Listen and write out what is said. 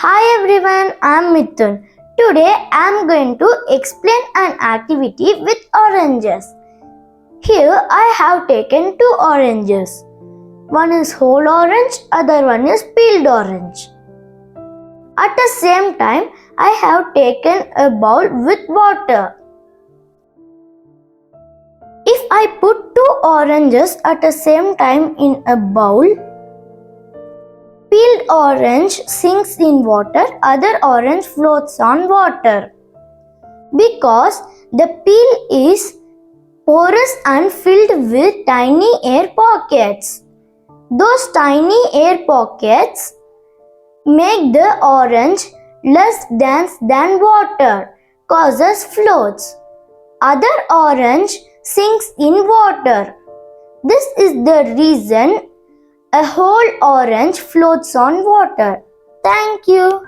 Hi everyone, I'm Mithun. Today I'm going to explain an activity with oranges. Here I have taken two oranges. One is whole orange, other one is peeled orange. At the same time, I have taken a bowl with water. If I put two oranges at the same time in a bowl, peeled orange sinks in water, other orange floats on water. Because the peel is porous and filled with tiny air pockets. Those tiny air pockets make the orange less dense than water, causes floats. Other orange sinks in water. This is the reason a whole orange floats on water. Thank you.